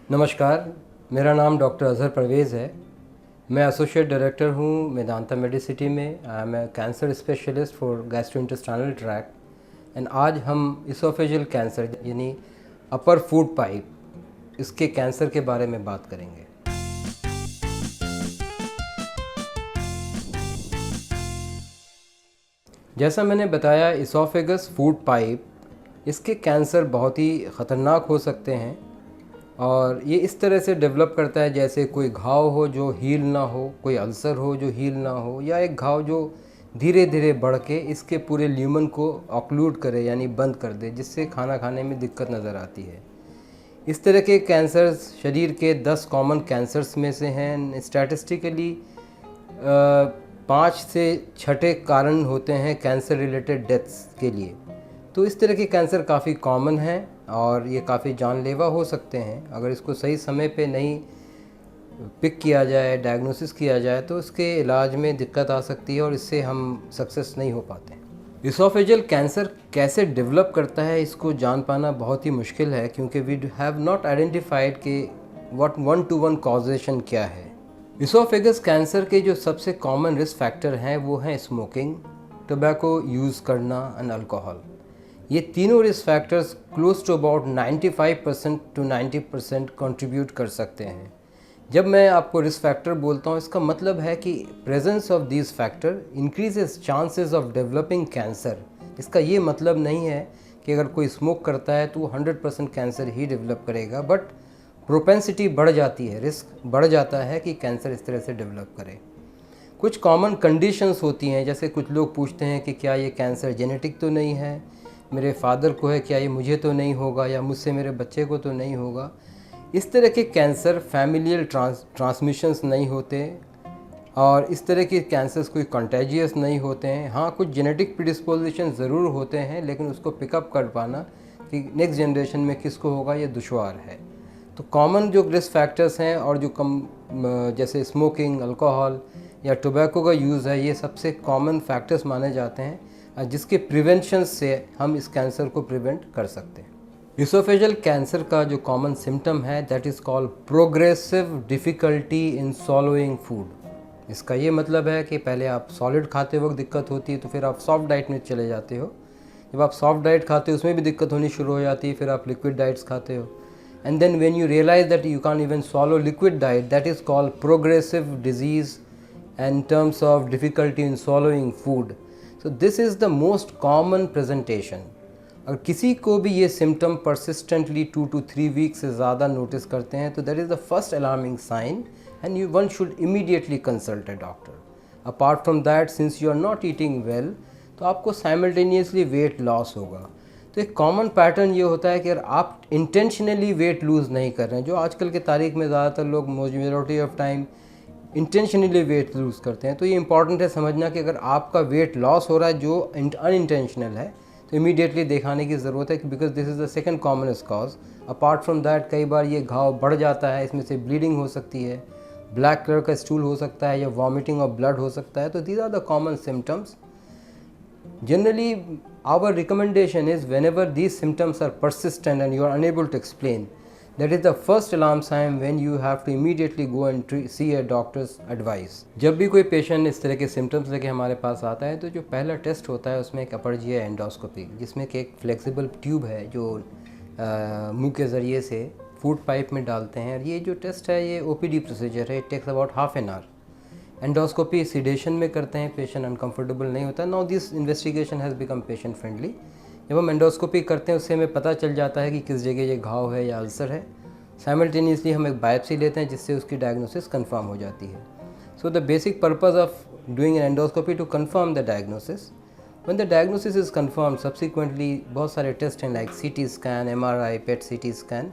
नमस्कार, मेरा नाम डॉक्टर अज़हर परवेज़ है। मैं एसोसिएट डायरेक्टर हूँ मेदांता मेडिसिटी में। I am a cancer specialist for gastrointestinal tract and आज हम इसोफेजियल कैंसर यानी अपर फूड पाइप इसके कैंसर के बारे में बात करेंगे। जैसा मैंने बताया, इसोफेगस फूड पाइप इसके कैंसर बहुत ही ख़तरनाक हो सकते हैं और ये इस तरह से डेवलप करता है जैसे कोई घाव हो जो हील ना हो, कोई अल्सर हो जो हील ना हो, या एक घाव जो धीरे धीरे बढ़ के इसके पूरे ल्यूमन को ऑक्लूड करे यानी बंद कर दे, जिससे खाना खाने में दिक्कत नज़र आती है। इस तरह के कैंसर्स शरीर के 10 कॉमन कैंसर्स में से हैं। स्टैटिस्टिकली 5 से 6 कारण होते हैं कैंसर रिलेटेड डेथ्स के लिए। तो इस तरह के कैंसर काफ़ी कॉमन हैं और ये काफ़ी जानलेवा हो सकते हैं। अगर इसको सही समय पे नहीं पिक किया जाए, डायग्नोसिस किया जाए, तो इसके इलाज में दिक्कत आ सकती है और इससे हम सक्सेस नहीं हो पाते। इसोफेजियल कैंसर कैसे डेवलप करता है इसको जान पाना बहुत ही मुश्किल है, क्योंकि वी हैव नॉट आइडेंटिफाइड कि व्हाट 1-to-1 कॉजेशन क्या है। इसोफेगस कैंसर के जो सबसे कॉमन रिस्क फैक्टर हैं वो हैं स्मोकिंग, टोबैको यूज़ करना एंड अल्कोहल। ये तीनों risk factors close to about 95% to 90% contribute कर सकते हैं। जब मैं आपको रिस्क फैक्टर बोलता हूँ, इसका मतलब है कि presence of this factor increases chances of developing cancer. इसका ये मतलब नहीं है कि अगर कोई स्मोक करता है तो वो 100% कैंसर ही डेवलप करेगा, बट प्रोपेंसिटी बढ़ जाती है, रिस्क बढ़ जाता है कि कैंसर इस तरह से डेवलप करे। कुछ कॉमन कंडीशंस होती हैं, जैसे कुछ लोग पूछते हैं कि क्या ये कैंसर जेनेटिक तो नहीं है, मेरे फादर को है, क्या ये मुझे तो नहीं होगा, या मुझसे मेरे बच्चे को तो नहीं होगा। इस तरह के कैंसर फैमिलियल ट्रांसमिशंस नहीं होते और इस तरह के कैंसर्स कोई कंटेजियस नहीं होते हैं। हाँ, कुछ जेनेटिक प्रिडिस्पोजिशन ज़रूर होते हैं, लेकिन उसको पिकअप कर पाना कि नेक्स्ट जनरेशन में किसको होगा ये दुश्वार है। तो कॉमन जो रिस्क फैक्टर्स हैं और जो जैसे स्मोकिंग, अल्कोहल या टोबैको का यूज़ है, ये सबसे कॉमन फैक्टर्स माने जाते हैं जिसके प्रिवेंशन से हम इस कैंसर को प्रिवेंट कर सकते हैं। इसोफेजियल कैंसर का जो कॉमन सिम्टम है that is called progressive difficulty in सॉलोइंग food. इसका ये मतलब है कि पहले आप सॉलिड खाते वक्त दिक्कत होती है, तो फिर आप सॉफ्ट डाइट में चले जाते हो। जब आप सॉफ्ट डाइट खाते हो उसमें भी दिक्कत होनी शुरू हो जाती है, फिर आप लिक्विड डाइट्स खाते हो। And then when you realize that you can't even swallow liquid diet, that is called progressive disease in terms of difficulty in swallowing food. So this is the most common presentation. अगर किसी को भी ये symptom persistently 2 to 3 weeks से ज़्यादा notice करते हैं, तो that is the first alarming sign and one should immediately consult a doctor. Apart from that, since you are not eating well, तो आपको simultaneously weight loss होगा। तो एक कॉमन पैटर्न ये होता है कि अगर आप इंटेंशनली वेट लूज़ नहीं कर रहे हैं, जो आजकल के तारीख में ज़्यादातर लोग majority of time intentionally weight lose करते हैं, तो ये इंपॉर्टेंट है समझना कि अगर आपका वेट लॉस हो रहा है जो अनइंटेंशनल है, तो इमीडिएटली दिखाने की ज़रूरत है, because this is the second commonest cause. Apart from that, कई बार ये घाव बढ़ जाता है, इसमें से ब्लीडिंग हो सकती है, ब्लैक कलर का स्टूल हो सकता है, या वॉमिटिंग ऑफ ब्लड हो सकता है। तो these are the common symptoms. Generally, our recommendation is whenever these symptoms are persistent and you are unable to explain, that is the first alarm sign when you have to immediately go and see a doctor's advice. जब भी कोई patient इस तरह के symptoms लेके हमारे पास आता है, तो जो पहला टेस्ट होता है उसमें एक अपर जीआई एंडोस्कोपी, जिसमें कि एक फ्लेक्सिबल ट्यूब है जो मुंह के ज़रिए से फूड पाइप में डालते हैं। और ये जो टेस्ट है ये ओपीडी प्रोसीजर है, it takes about half an hour. Endoscopy sedation में करते हैं, पेशेंट अनकंफर्टेबल नहीं होता। Now this investigation has become patient friendly. जब हम एंडोस्कोपी करते हैं उससे हमें पता चल जाता है कि किस जगह ये घाव है या अल्सर है। साइमल्टेनियसली हम एक बायोप्सी लेते हैं जिससे उसकी डायग्नोसिस कंफर्म हो जाती है। So the basic purpose of doing an endoscopy to confirm the diagnosis. When the diagnosis is confirm, subsequently बहुत सारे टेस्ट हैं like CT scan, MRI, PET CT scan.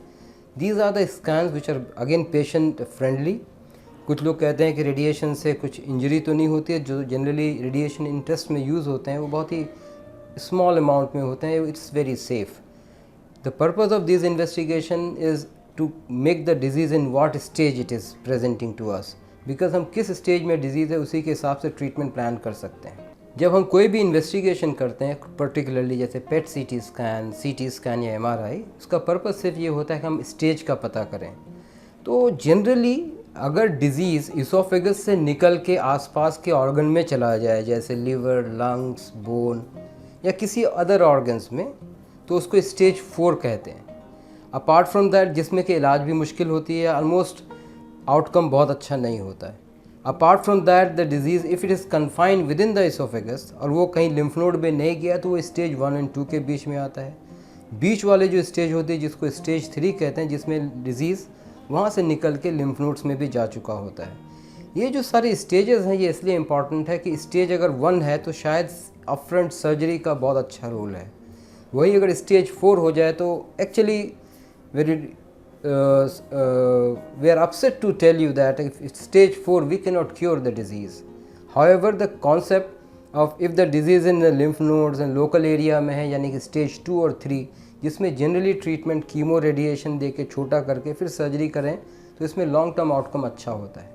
These are the scans which are again patient friendly. कुछ लोग कहते हैं कि radiation से कुछ इंजरी तो नहीं होती है। जो जनरली रेडिएशन इन टेस्ट में यूज़ होते हैं वो बहुत ही स्मॉल अमाउंट में होते हैं, it's very safe. The purpose of this investigation is to make the disease in what stage it is presenting to us, because हम किस स्टेज में डिजीज़ है उसी के हिसाब से ट्रीटमेंट प्लान कर सकते हैं। जब हम कोई भी इन्वेस्टिगेशन करते हैं, पर्टिकुलरली जैसे PET CT scan, CT scan या MRI, उसका पर्पज़ सिर्फ ये होता है कि हम स्टेज का पता करें। तो जनरली अगर डिज़ीज़ इसोफेगस से निकल के आसपास के ऑर्गन में चला जाए, जैसे लिवर, लंग्स, बोन या किसी अदर ऑर्गन्स में, तो उसको स्टेज 4 कहते हैं। अपार्ट फ्रॉम दैट, जिसमें कि इलाज भी मुश्किल होती है, ऑलमोस्ट आउटकम बहुत अच्छा नहीं होता है। Apart from that, the disease if it is confined with in the oesophagus और वो कहीं लिम्फ नोड में नहीं गया, तो वो स्टेज 1 और 2 के बीच में आता है। बीच वाले जो स्टेज होती है, जिसको स्टेज 3 कहते हैं, जिसमें डिजीज़ वहाँ से निकल के लिम्फ नोड्स में भी जा चुका होता है। ये जो सारे स्टेजेस हैं, ये इसलिए इम्पॉर्टेंट है कि स्टेज अगर 1 है तो शायद अपफ्रंट सर्जरी का बहुत अच्छा रोल है। वही अगर स्टेज 4 हो जाए तो actually very we are upset to tell you that if it's stage 4 we cannot cure the disease. However, the concept of if the disease in the lymph nodes and local area में है, यानी कि stage 2 और 3, जिसमें generally treatment chemo radiation दे के छोटा करके फिर सर्जरी करें, तो इसमें लॉन्ग टर्म आउटकम अच्छा होता है।